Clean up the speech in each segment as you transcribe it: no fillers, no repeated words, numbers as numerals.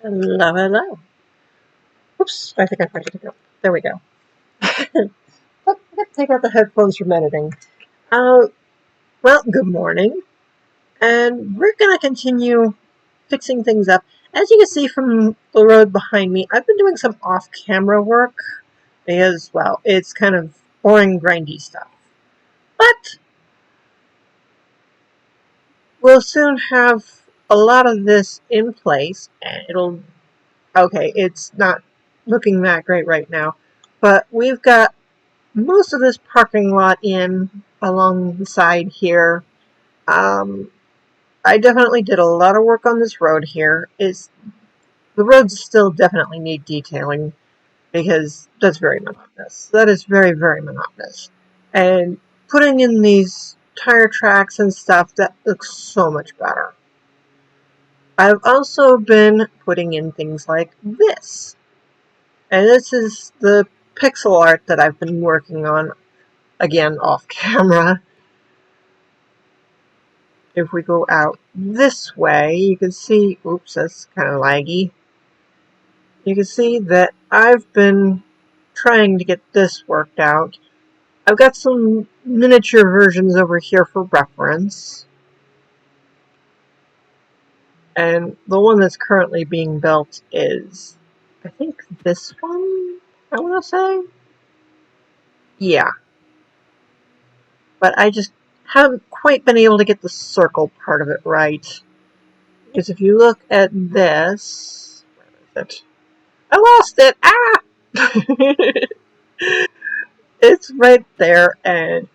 Hello, hello. Oops, I think I forgot to go. There we go. Let's take out the headphones from editing. Uh, well, good morning. And we're going to continue fixing things up. As you can see from the road behind me, I've been doing some off-camera work because, well, it's kind of boring, grindy stuff. But we'll soon have a lot of this in place, and it'll... Okay, it's not looking that great right now, but we've got most of this parking lot in along the side here. I definitely did a lot of work on this road here. The roads still definitely need detailing because that's very monotonous. That is very, very monotonous. And putting in these tire tracks and stuff, that looks so much better. I've also been putting in things like this. And this is the pixel art that I've been working on, again, off camera. If we go out this way, you can see, oops, that's kind of laggy. You can see that I've been trying to get this worked out. I've got some miniature versions over here for reference. And the one that's currently being built is, I think, this one, I want to say? Yeah. But I just haven't quite been able to get the circle part of it right. Because if you look at this, where is it? I lost it! Ah! It's right there, and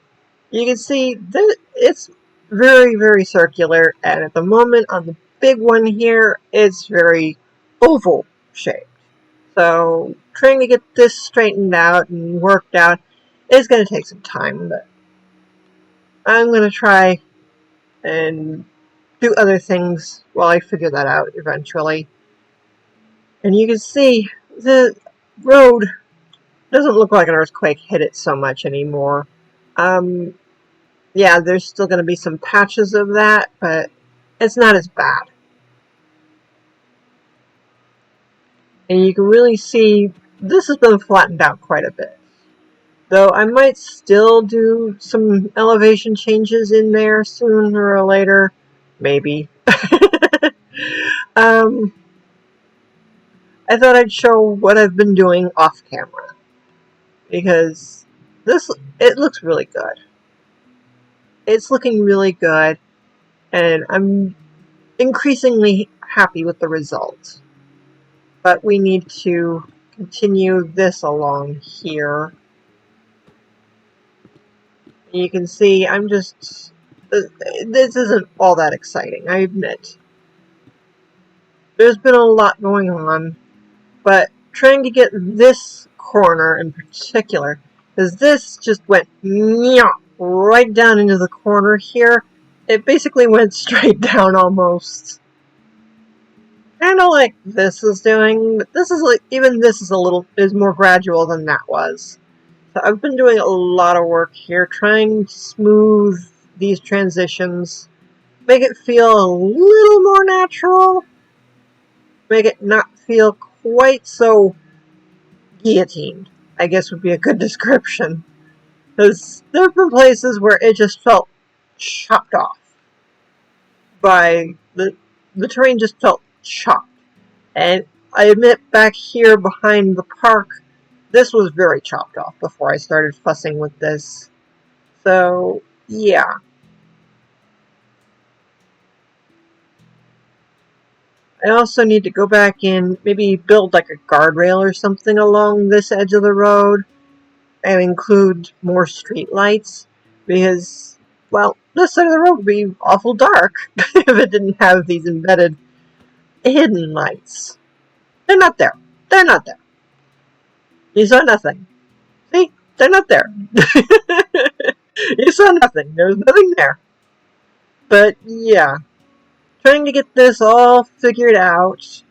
you can see that it's very, very circular, and at the moment on the big one here, it's very oval shaped. So trying to get this straightened out and worked out is going to take some time, but I'm going to try and do other things while I figure that out eventually. And you can see the road doesn't look like an earthquake hit it so much anymore. Yeah, there's still going to be some patches of that, but it's not as bad. And you can really see this has been flattened out quite a bit. Though I might still do some elevation changes in there sooner or later. Maybe. um, I thought I'd show what I've been doing off camera. Because it looks really good. It's looking really good. And I'm increasingly happy with the result. But we need to continue this along here. You can see I'm just... This isn't all that exciting, I admit. There's been a lot going on, but trying to get this corner in particular, because this just went right down into the corner here. It basically went straight down almost. Kind of like this is doing, but this is like, even this is more gradual than that was. So I've been doing a lot of work here, trying to smooth these transitions, make it feel a little more natural, make it not feel quite so guillotined, I guess would be a good description. Because there have been places where it just felt chopped off. The terrain just felt chopped. And I admit back here behind the park, this was very chopped off before I started fussing with this. So, yeah. I also need to go back in, maybe build like a guardrail or something along this edge of the road and include more street lights because, well, this side of the road would be awful dark if it didn't have these embedded hidden lights. They're not there. They're not there. You saw nothing. See? They're not there. You saw nothing. There was nothing there. But, yeah. Trying to get this all figured out.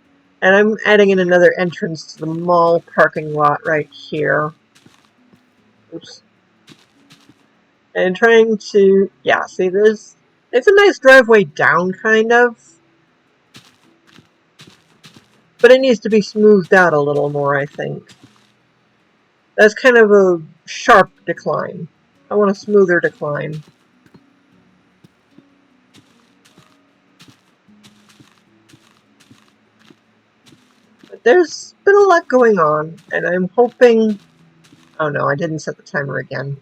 And I'm adding in another entrance to the mall parking lot right here. Oops. And trying to, yeah, see this? It's a nice driveway down, kind of. But it needs to be smoothed out a little more, I think. That's kind of a sharp decline. I want a smoother decline. But there's been a lot going on, and I'm hoping... Oh no, I didn't set the timer again.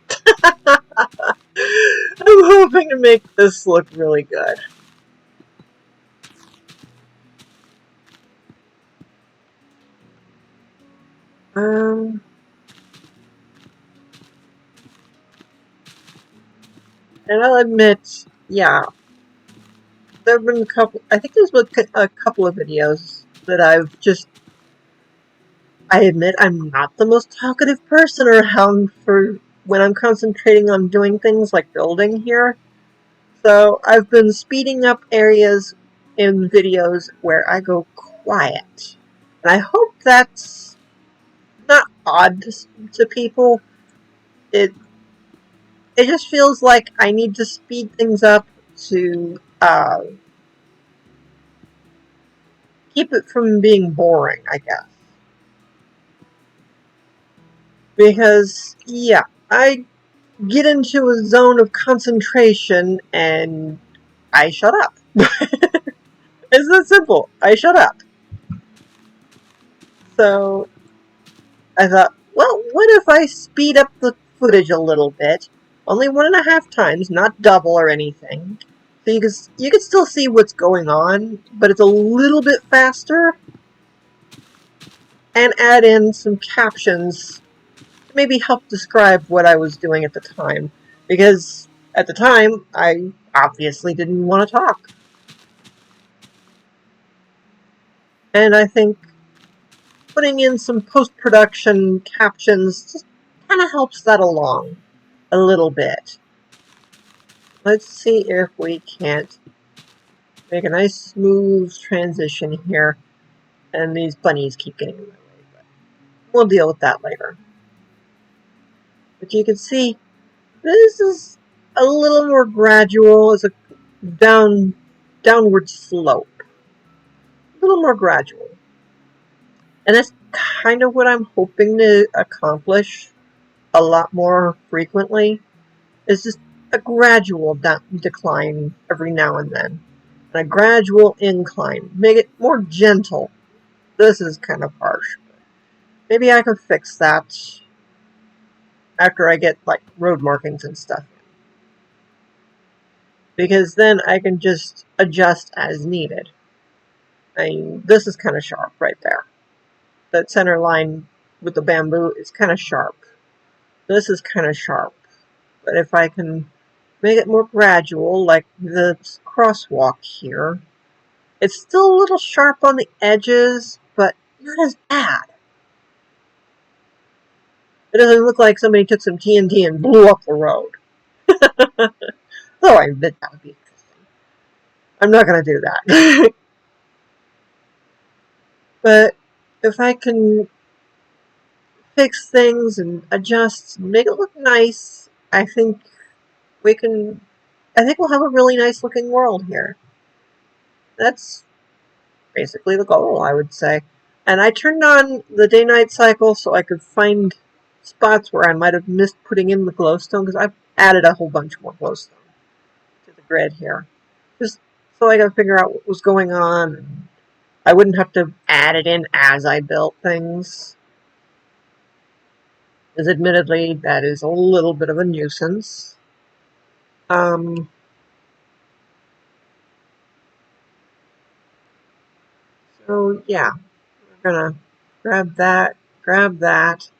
I'm hoping to make this look really good. And I'll admit, yeah, there have been a couple, I think there's been a couple of videos that I've just, I admit I'm not the most talkative person around for when I'm concentrating on doing things like building here. So I've been speeding up areas in videos where I go quiet. And I hope that's not odd to people. It just feels like I need to speed things up to keep it from being boring, I guess. Because, yeah, I get into a zone of concentration and I shut up. It's that simple. I shut up. So I thought, well, what if I speed up the footage a little bit? Only 1.5 times, not double or anything. So you can still see what's going on, but it's a little bit faster. And add in some captions to maybe help describe what I was doing at the time. Because at the time, I obviously didn't want to talk. And I think putting in some post-production captions just kind of helps that along a little bit. Let's see if we can't make a nice smooth transition here. And these bunnies keep getting in my way, but we'll deal with that later. But you can see this is a little more gradual as a downward slope. A little more gradual. And that's kind of what I'm hoping to accomplish a lot more frequently. Is just a gradual decline every now and then. And a gradual incline. Make it more gentle. This is kind of harsh. Maybe I can fix that after I get like road markings and stuff. Because then I can just adjust as needed. I mean, this is kind of sharp right there. That center line with the bamboo is kind of sharp. This is kind of sharp. But if I can make it more gradual, like the crosswalk here, it's still a little sharp on the edges, but not as bad. It doesn't look like somebody took some TNT and blew up the road. Though I admit that would be interesting. I'm not going to do that. But if I can fix things and adjust and make it look nice, I think we'll have a really nice looking world here. That's basically the goal, I would say. And I turned on the day-night cycle so I could find spots where I might have missed putting in the glowstone, because I've added a whole bunch more glowstone to the grid here. Just so I could figure out what was going on, and I wouldn't have to add it in as I built things. Because admittedly, that is a little bit of a nuisance. So yeah, we're gonna grab that, grab that.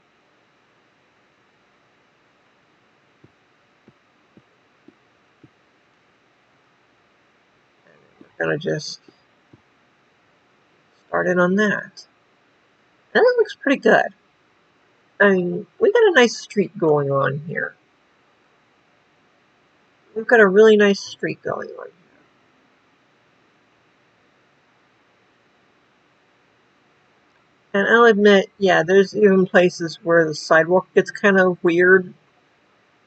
We're gonna just start in on that. And that looks pretty good. I mean, we got a nice streak going on here. We've got a really nice streak going on here. And I'll admit, yeah, there's even places where the sidewalk gets kind of weird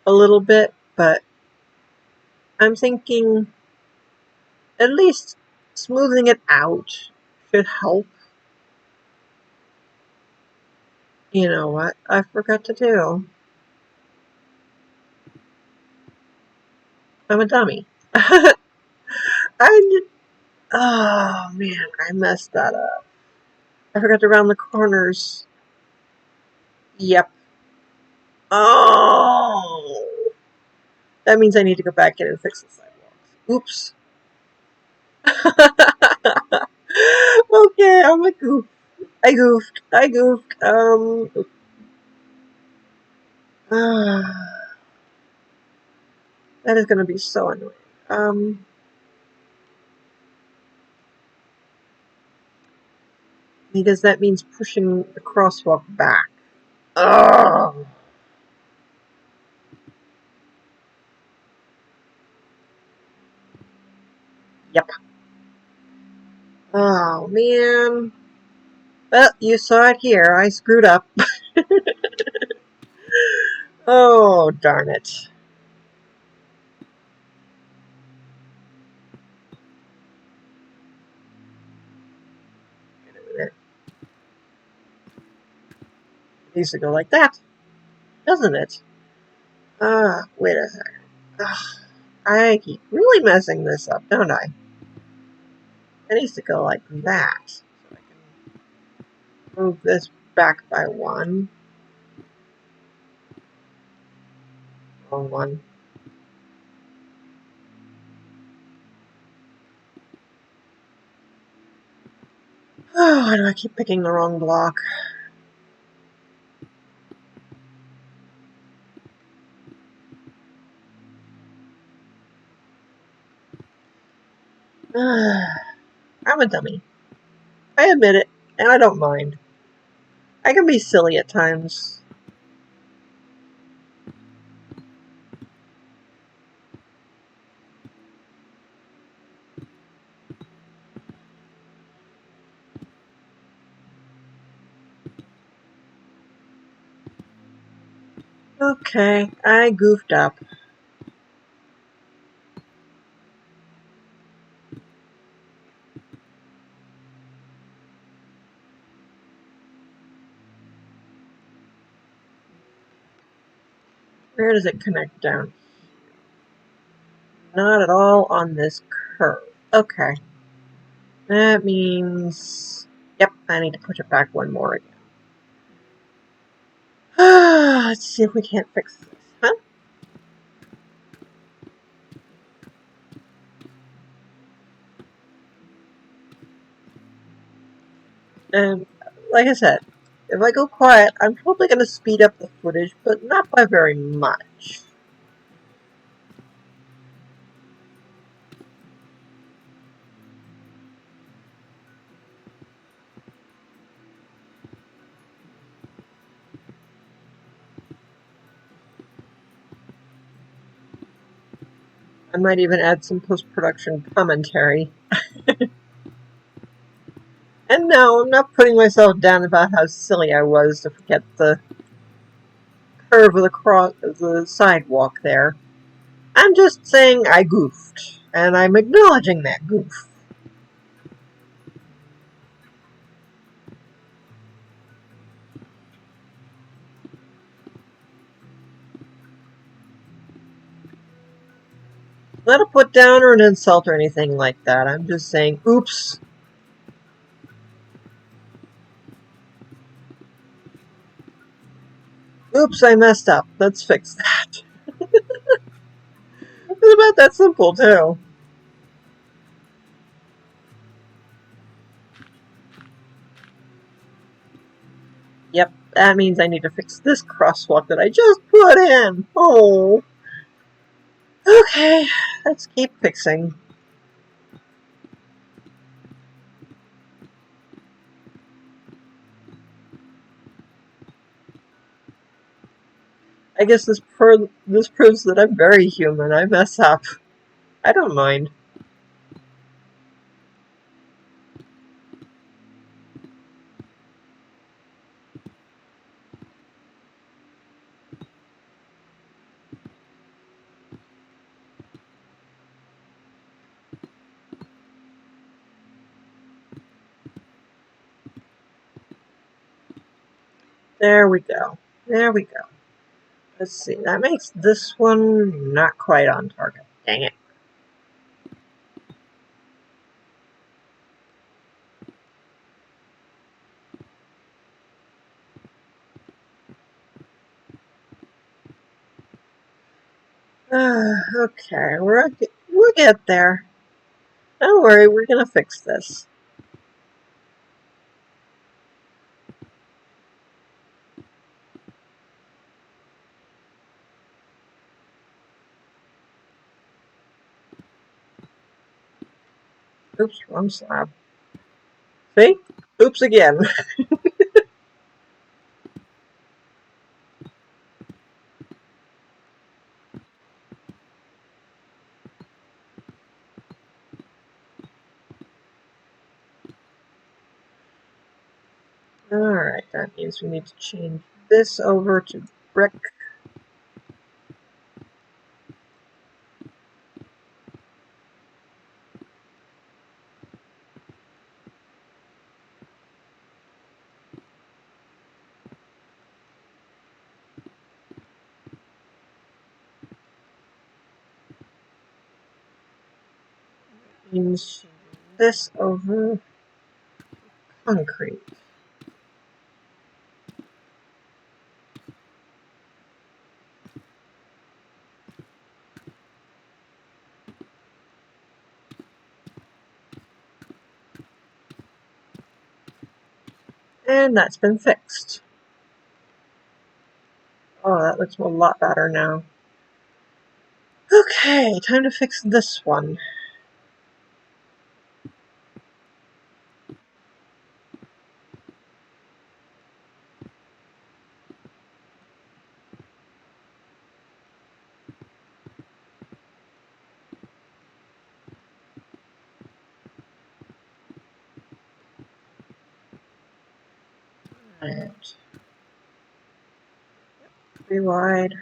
a little bit, but I'm thinking at least smoothing it out should help. You know what I forgot to do? I'm a dummy. I oh man, I messed that up. I forgot to round the corners. Yep. Oh, that means I need to go back in and fix the sidewalks. Oops. Okay, I'm a goof. I goofed. I goofed. That is going to be so annoying. Because that means pushing the crosswalk back. Oh. Yep. Oh, man. Well, you saw it here. I screwed up. Oh, darn it. Wait a minute. It needs to go like that, doesn't it? Wait a second. I keep really messing this up, don't I? It needs to go like that. So I can move this back by one. Wrong one. Oh, why do I keep picking the wrong block? I'm a dummy. I admit it, and I don't mind. I can be silly at times. Okay, I goofed up. Where does it connect down? Not at all on this curve. Okay. That means... Yep, I need to push it back one more again. Let's see if we can't fix this, huh? And like I said, if I go quiet, I'm probably going to speed up the footage, but not by very much. I might even add some post-production commentary. And no, I'm not putting myself down about how silly I was to forget the curve of the sidewalk there. I'm just saying I goofed, and I'm acknowledging that goof. Not a put down or an insult or anything like that. I'm just saying, oops. Oops, I messed up. Let's fix that. It's about that simple, too. Yep, that means I need to fix this crosswalk that I just put in. Oh. Okay, let's keep fixing. I guess this proves that I'm very human. I mess up. I don't mind. There we go. There we go. Let's see. That makes this one not quite on target. Dang it. Okay, we'll get there. Don't worry, we're gonna fix this. Oops, wrong slab. See? Oops again. Alright, that means we need to change this over to brick. Means changing this over concrete. And that's been fixed. Oh, that looks a lot better now. Okay, time to fix this one. Alright. 3 wide.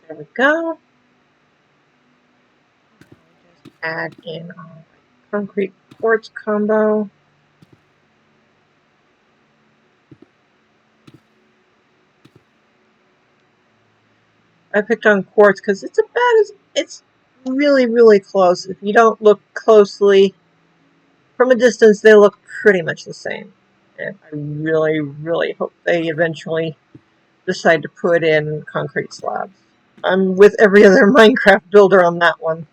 There we go. Just add in our concrete quartz combo. I picked on quartz because it's really, really close. If you don't look closely, from a distance, they look pretty much the same. And I really, really hope they eventually decide to put in concrete slabs. I'm with every other Minecraft builder on that one.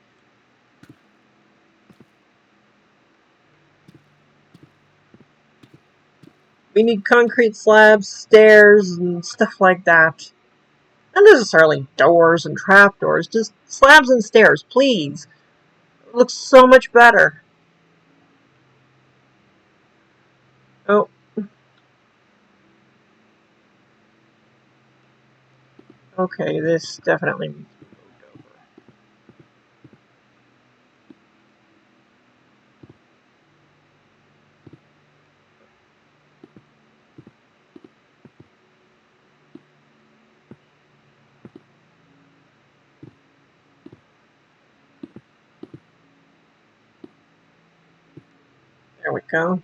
We need concrete slabs, stairs, and stuff like that. Not necessarily doors and trapdoors, just slabs and stairs, please. It looks so much better. Oh. Okay, this definitely needs to be moved over. There we go.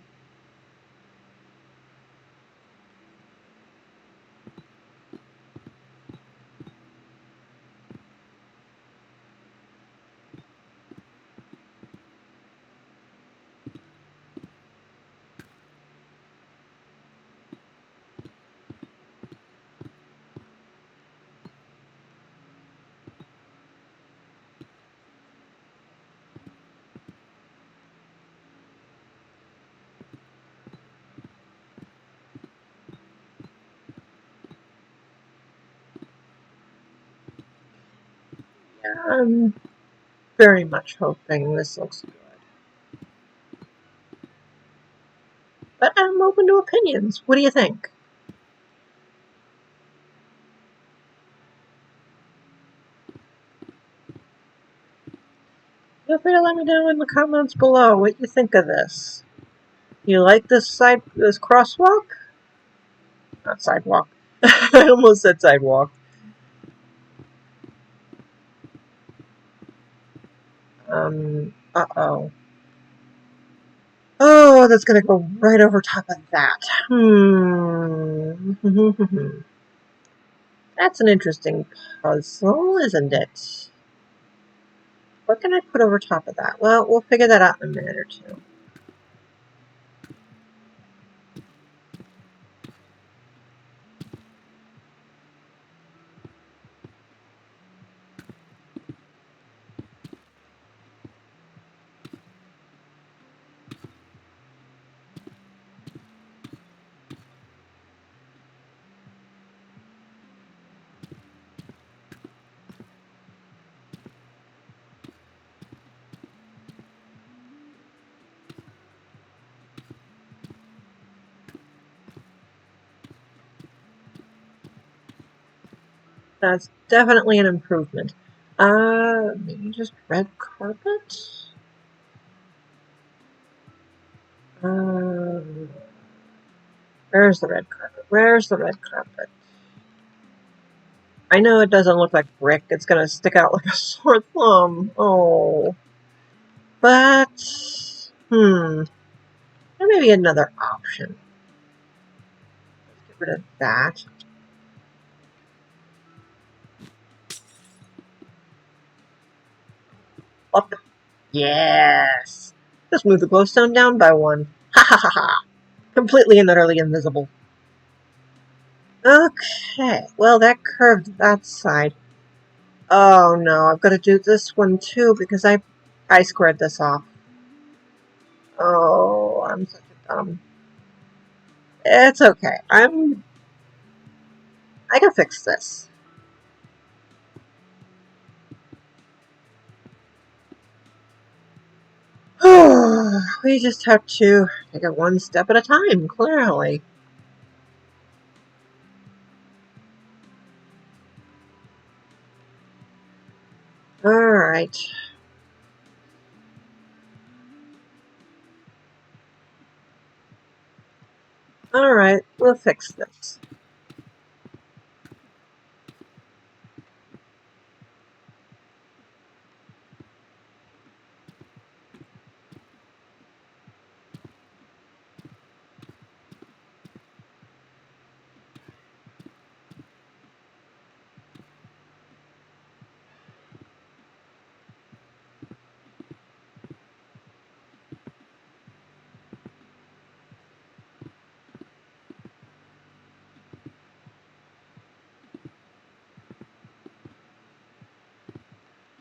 Yeah, I'm very much hoping this looks good. But I'm open to opinions. What do you think? Feel free to let me know in the comments below what you think of this. You like this crosswalk? Not sidewalk. I almost said sidewalk. Uh-oh. Oh, that's gonna go right over top of that. That's an interesting puzzle, isn't it? What can I put over top of that? Well, we'll figure that out in a minute or two. That's definitely an improvement. Maybe just red carpet? Where's the red carpet? Where's the red carpet? I know it doesn't look like brick. It's gonna stick out like a sore thumb. Oh. But, there may be another option. Let's get rid of that. Up. Yes! Just move the glowstone down by one. Ha ha ha ha! Completely and utterly invisible. Okay, well that curved that side. Oh no, I've got to do this one too because I squared this off. Oh, I'm such a dumb. It's okay. I can fix this. We just have to take it one step at a time, clearly. Alright. Alright, we'll fix this.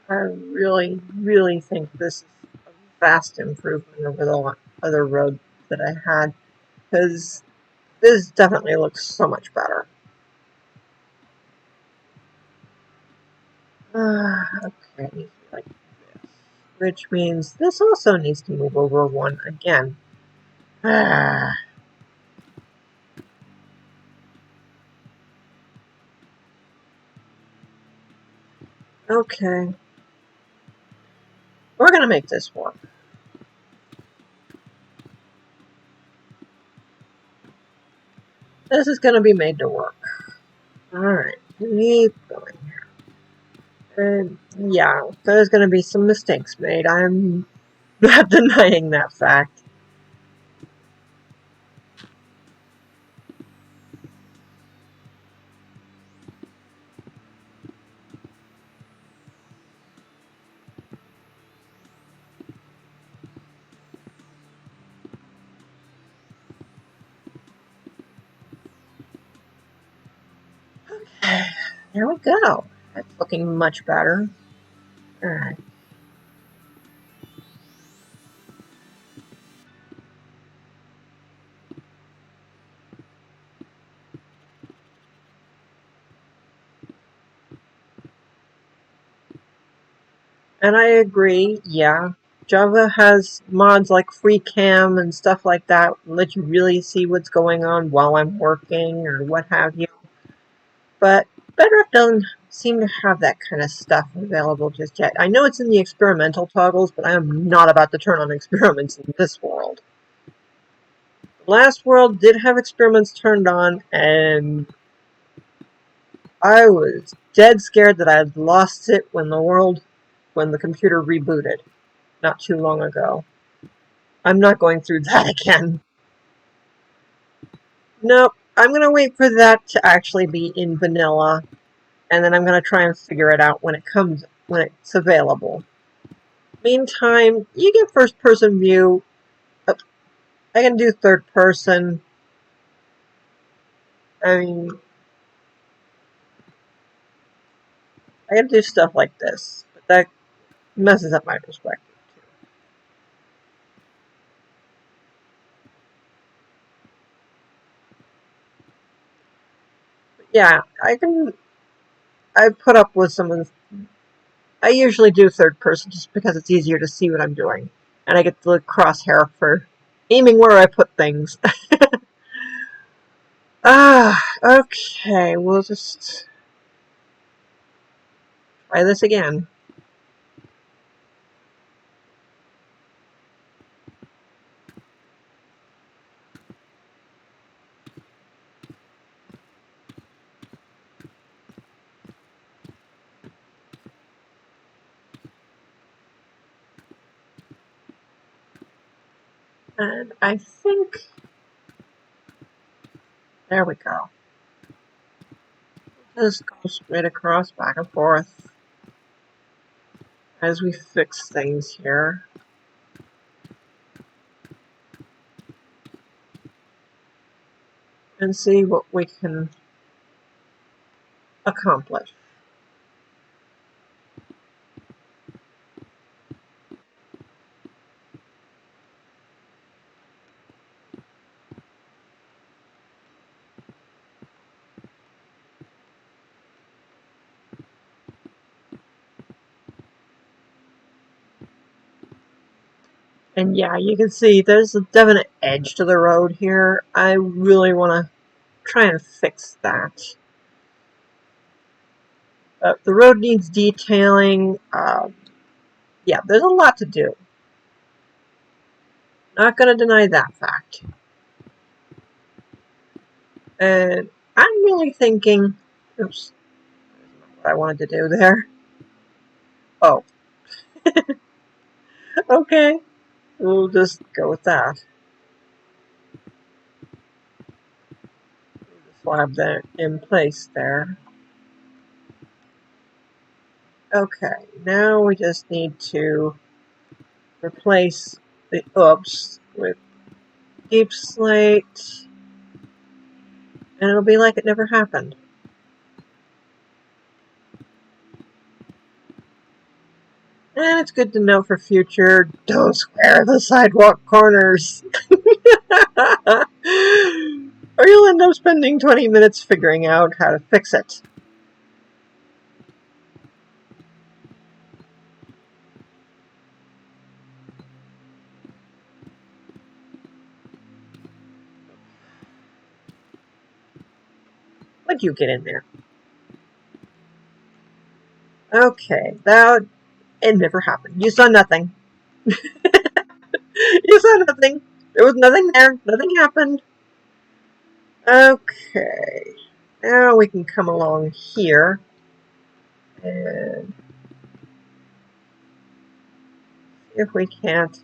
I really, really think this is a vast improvement over the other road that I had, because this definitely looks so much better. Okay, like this. Which means this also needs to move over one again. Okay. We're gonna make this work. This is gonna be made to work. Alright, keep going here. And yeah, there's gonna be some mistakes made. I'm not denying that fact. Okay, there we go. That's looking much better. Alright. And I agree, yeah. Java has mods like free cam and stuff like that, let you really see what's going on while I'm working or what have you. But Bedrock doesn't seem to have that kind of stuff available just yet. I know it's in the experimental toggles, but I am not about to turn on experiments in this world. Last world did have experiments turned on, and I was dead scared that I had lost it when the computer rebooted not too long ago. I'm not going through that again. Nope, I'm gonna wait for that to actually be in vanilla, and then I'm gonna try and figure it out when it's available. Meantime, you get first person view. Oh, I can do third person. I mean, I can do stuff like this, but that messes up my perspective. Yeah, I put up with some of the. I usually do third person just because it's easier to see what I'm doing, and I get the crosshair for aiming where I put things. Okay, we'll just try this again. And I think there we go. Just go straight across, back and forth as we fix things here. And see what we can accomplish. And yeah, you can see there's a definite edge to the road here. I really want to try and fix that. The road needs detailing. Yeah, there's a lot to do. Not going to deny that fact. And I'm really thinking, oops, that's not what I wanted to do there. Oh, okay, we'll just go with that. Slab that in place there. Okay, now we just need to replace the oops with deep slate, and it'll be like it never happened. And it's good to know for future, don't square the sidewalk corners. Or you'll end up spending 20 minutes figuring out how to fix it. What'd you get in there? Okay, it never happened. You saw nothing. You saw nothing. There was nothing there. Nothing happened. Okay. Now we can come along here and see if we can't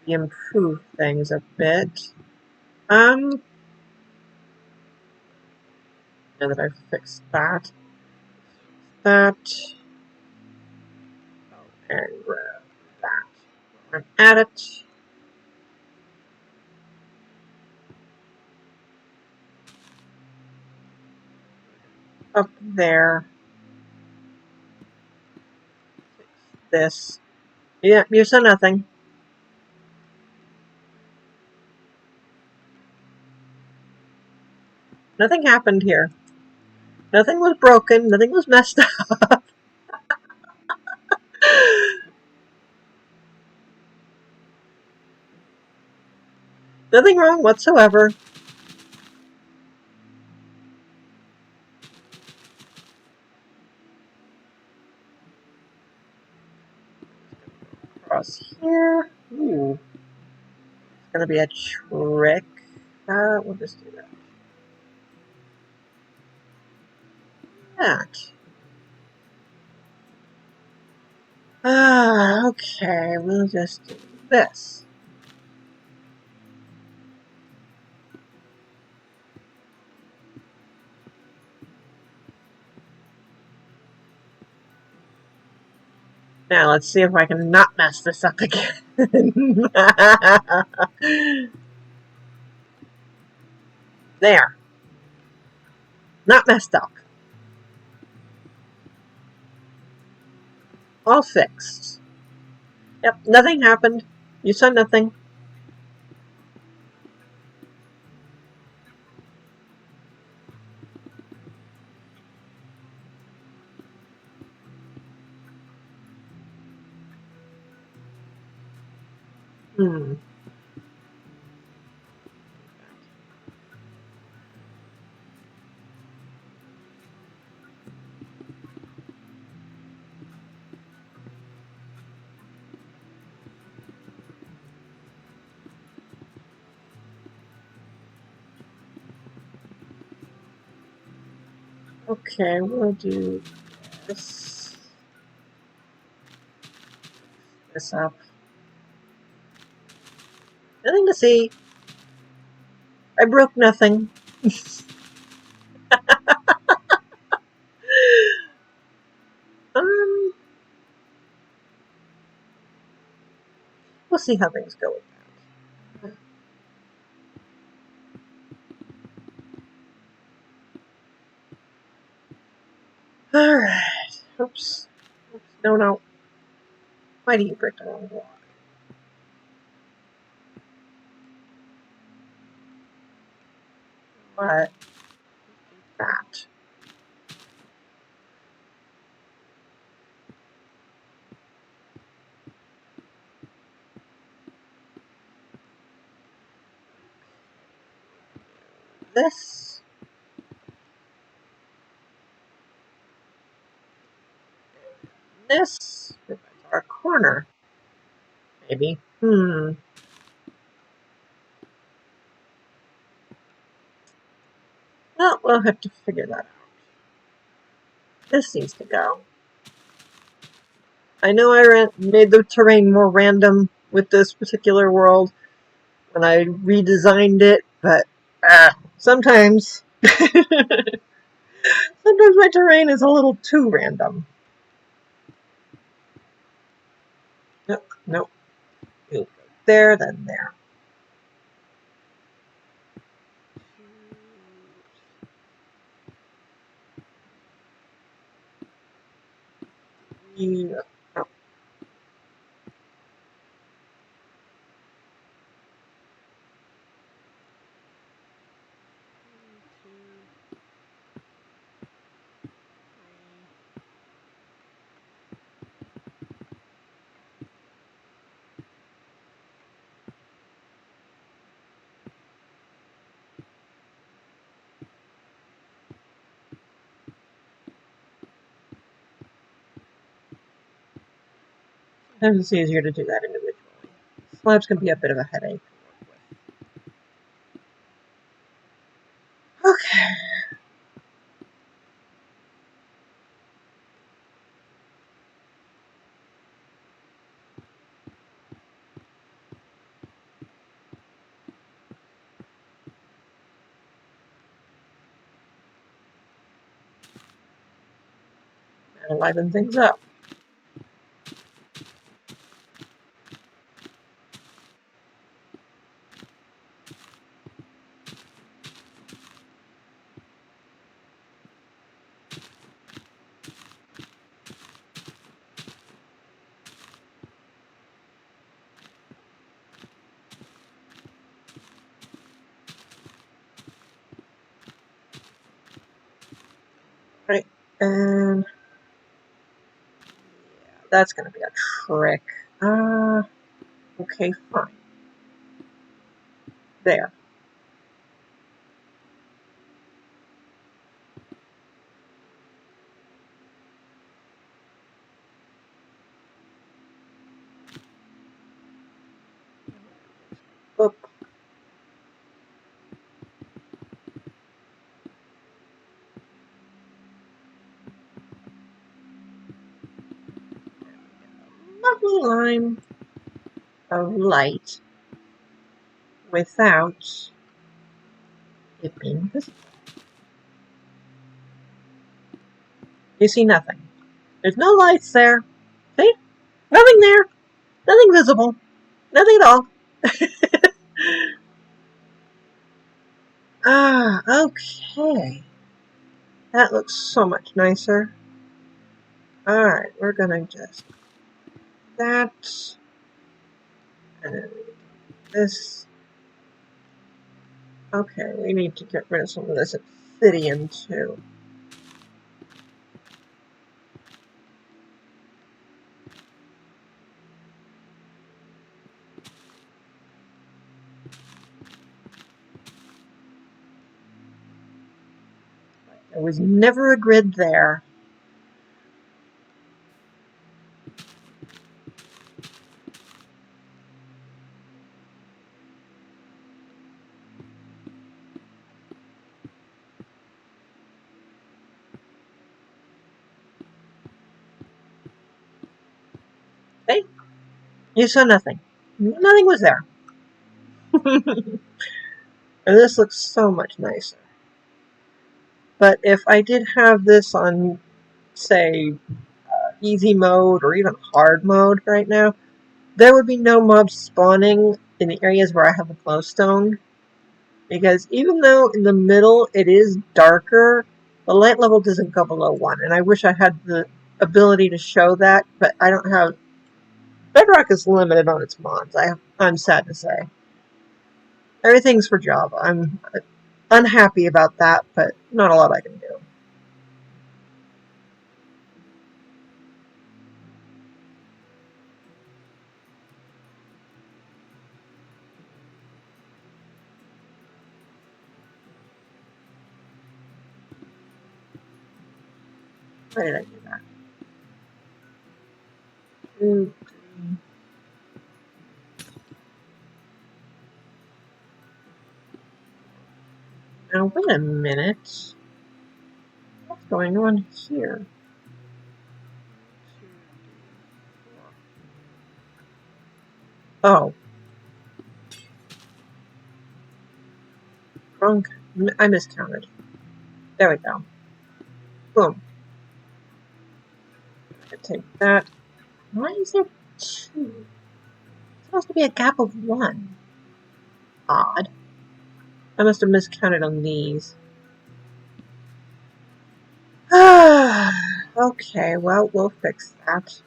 improve things a bit. Now that I've fixed that, and grab that, and add it. Up there. Fix this. Yeah, you saw nothing. Nothing happened here. Nothing was broken. Nothing was messed up. Nothing wrong whatsoever. Across here. Ooh. Gonna be a trick. We'll just do that. Okay, we'll just do this. Now let's see if I can not mess this up again. There. Not messed up. All fixed. Yep, nothing happened. You saw nothing. Hmm. Okay, we'll do this. This up. Nothing to see. I broke nothing. um, we'll see how things go with that. Alright. Oops. Oops. No, no. Why do you break the wrong wall? What? That. This. This. Our corner. Maybe. Hmm. Well, we'll have to figure that out. This needs to go. I know I made the terrain more random with this particular world when I redesigned it, but sometimes sometimes my terrain is a little too random. Nope, nope. There, then there. Yeah. Oh. Sometimes it's easier to do that individually. Slabs can be a bit of a headache. Okay. And liven things up. Right. And that's going to be a trick. Okay, fine. There. Boop. Lovely line of light without it being visible. You see nothing. There's no lights there. See? Nothing there. Nothing visible. Nothing at all. Okay. That looks so much nicer. Alright, we're gonna just that and then this. Okay, we need to get rid of some of this obsidian too. There was never a grid there. Hey, you saw nothing. Nothing was there. And this looks so much nicer. But if I did have this on, say, easy mode or even hard mode right now, there would be no mobs spawning in the areas where I have the glowstone. Because even though in the middle it is darker, the light level doesn't go below 1. And I wish I had the ability to show that, but I don't have... Bedrock is limited on its mods, I'm sad to say. Everything's for Java. I'm unhappy about that, but not a lot I can do. Why did I do that? Now, wait a minute. What's going on here? Oh. Wrong. I miscounted. There we go. Boom. I take that. Why is there 2? It's supposed to be a gap of 1. Odd. I must have miscounted on these. Okay, well, we'll fix that.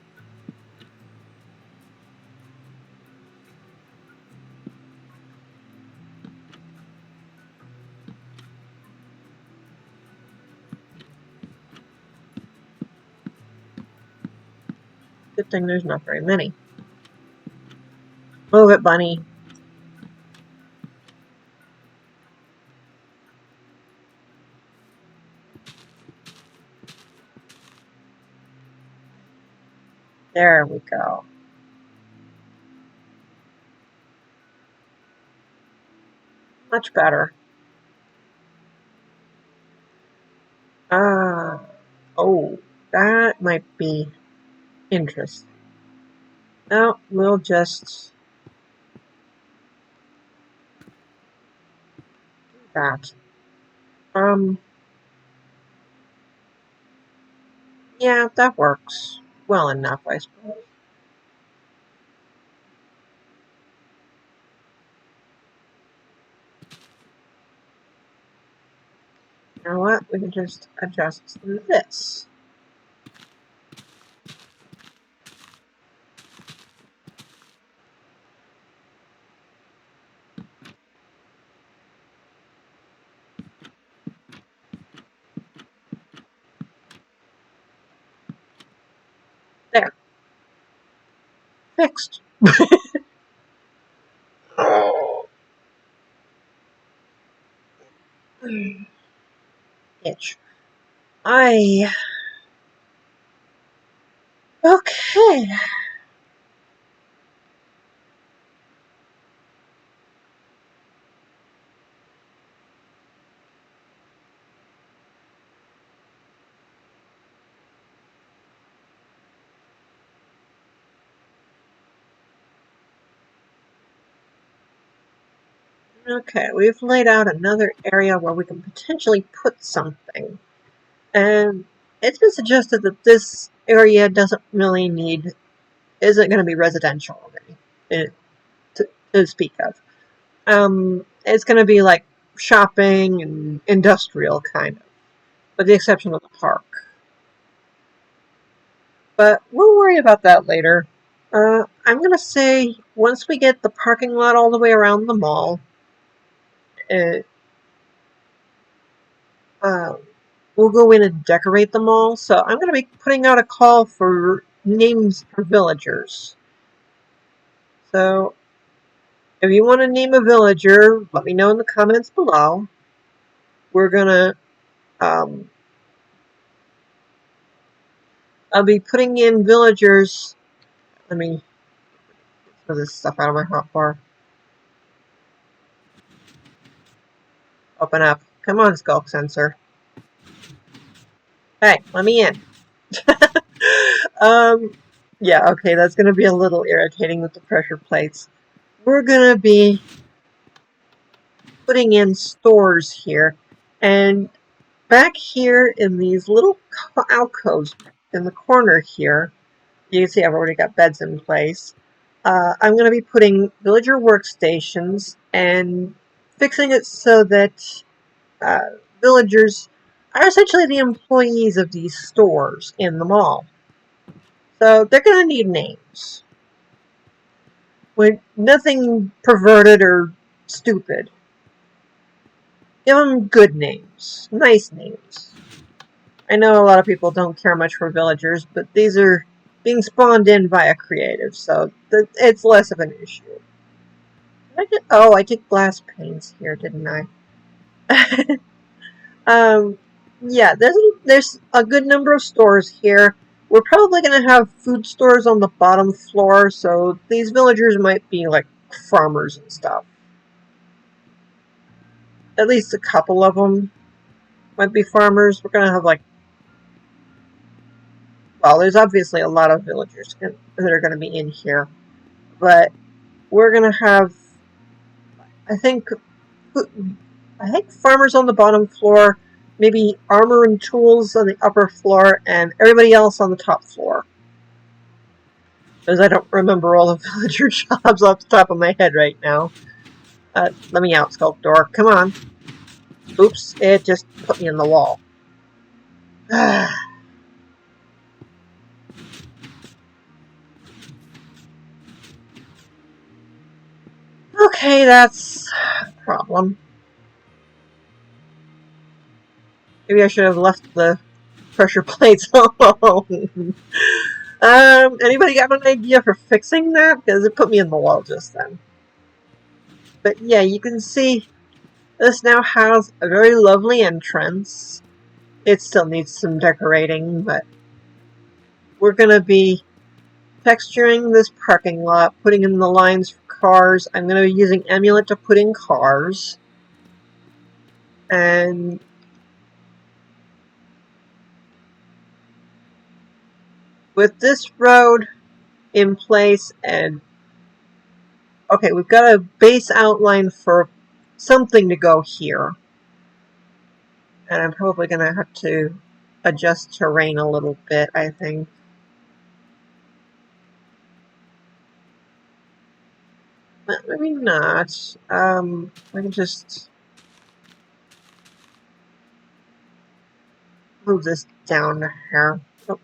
Good thing there's not very many. Move it, bunny. There we go. Much better. Oh, that might be interesting. No, we'll just do that. Yeah, that works well enough, I suppose. You know what? We can just adjust this. There. Fixed. Oh. Itch. Okay. Okay, we've laid out another area where we can potentially put something. And it's been suggested that this area isn't going to be residential already, to speak of. It's going to be like shopping and industrial, kind of, with the exception of the park. But we'll worry about that later. I'm going to say once we get the parking lot all the way around the mall, uh, uh, we'll go in and decorate the mall. So I'm going to be putting out a call for names for villagers. So if you want to name a villager, let me know in the comments below. We're going to I'll be putting in villagers. Let me throw this stuff out of my hotbar. Open up. Come on, Skulk Sensor. Hey, let me in. Yeah, okay, that's going to be a little irritating with the pressure plates. We're going to be putting in stores here. And back here in these little alcoves in the corner here, you can see I've already got beds in place. I'm going to be putting villager workstations and fixing it so that villagers are essentially the employees of these stores in the mall. So they're going to need names. With nothing perverted or stupid. Give them good names. Nice names. I know a lot of people don't care much for villagers, but these are being spawned in via creative, so it's less of an issue. I did glass panes here, didn't I? Yeah, there's a good number of stores here. We're probably going to have food stores on the bottom floor, so these villagers might be like farmers and stuff. At least a couple of them might be farmers. We're going to have well, there's obviously a lot of villagers that are going to be in here, but we're going to have, I think, farmers on the bottom floor, maybe armor and tools on the upper floor, and everybody else on the top floor. Because I don't remember all the villager jobs off the top of my head right now. Let me out, Sculptor. Come on. Oops, it just put me in the wall. Okay, that's a problem. Maybe I should have left the pressure plates alone. Anybody got an idea for fixing that? Because it put me in the wall just then. But yeah, you can see this now has a very lovely entrance. It still needs some decorating, but we're going to be texturing this parking lot, putting in the lines for cars. I'm going to be using Amulet to put in cars. And with this road in place, and okay, we've got a base outline for something to go here. And I'm probably going to have to adjust terrain a little bit, I think. But maybe not. I can just move this down here. Oh,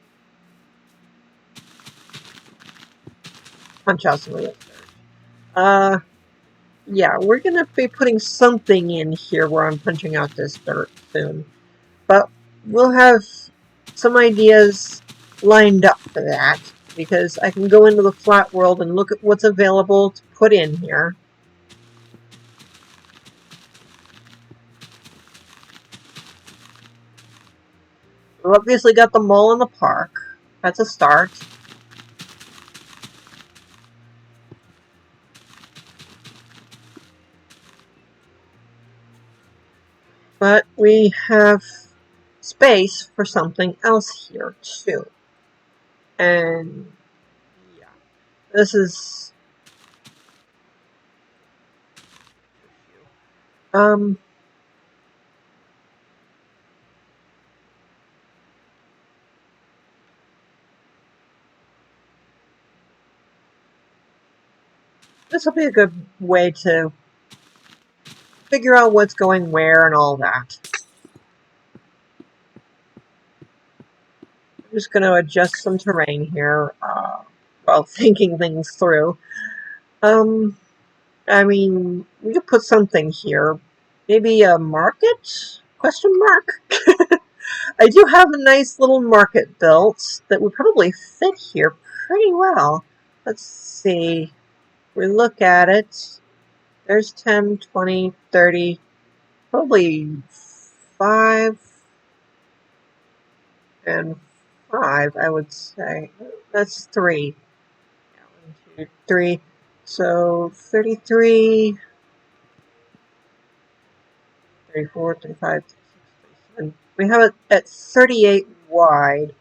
punch out some of this. Yeah, we're going to be putting something in here where I'm punching out this dirt soon. But we'll have some ideas lined up for that, because I can go into the flat world and look at what's available to put in here. We've obviously got the mall and the park. That's a start. But we have space for something else here, too. And yeah, this is... Um, this will be a good way to figure out what's going where and all that. I'm just going to adjust some terrain here while thinking things through. I mean, we could put something here. Maybe a market? Question mark? I do have a nice little market built that would probably fit here pretty well. Let's see. We look at it. There's 10, 20, 30, probably 5 and 5, I would say. That's 3. 1, 2, 3. So 33, 34, 35, 36, 37. We have it at 38 wide.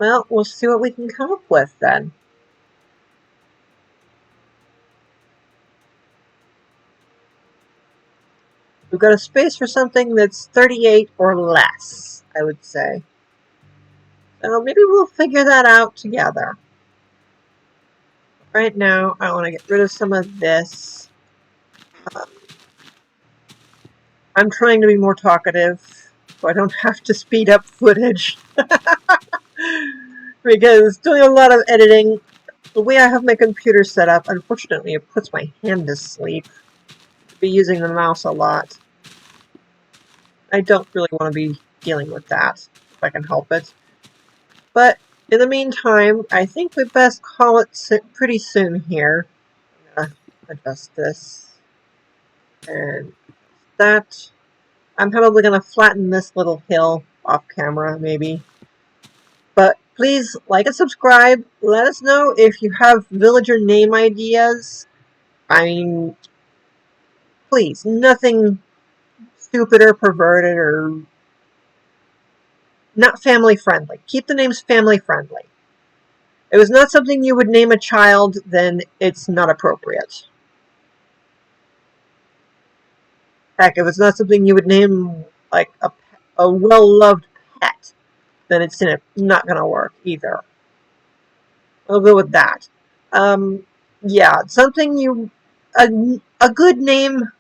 Well, we'll see what we can come up with then. We've got a space for something that's 38 or less, I would say. So maybe we'll figure that out together. Right now, I want to get rid of some of this. I'm trying to be more talkative, so I don't have to speed up footage. Because doing a lot of editing, the way I have my computer set up, unfortunately, it puts my hand to sleep. I'll be using the mouse a lot. I don't really want to be dealing with that, if I can help it. But in the meantime, I think we best call it pretty soon here. I'm going to adjust this. And that. I'm probably going to flatten this little hill off camera, maybe. But please like and subscribe. Let us know if you have villager name ideas. I mean, please, nothing stupid or perverted or not family friendly. Keep the names family friendly. If it's not something you would name a child, then it's not appropriate. Heck, if it's not something you would name like a well-loved pet, then it's not going to work either. I'll go with that. Yeah, something a good name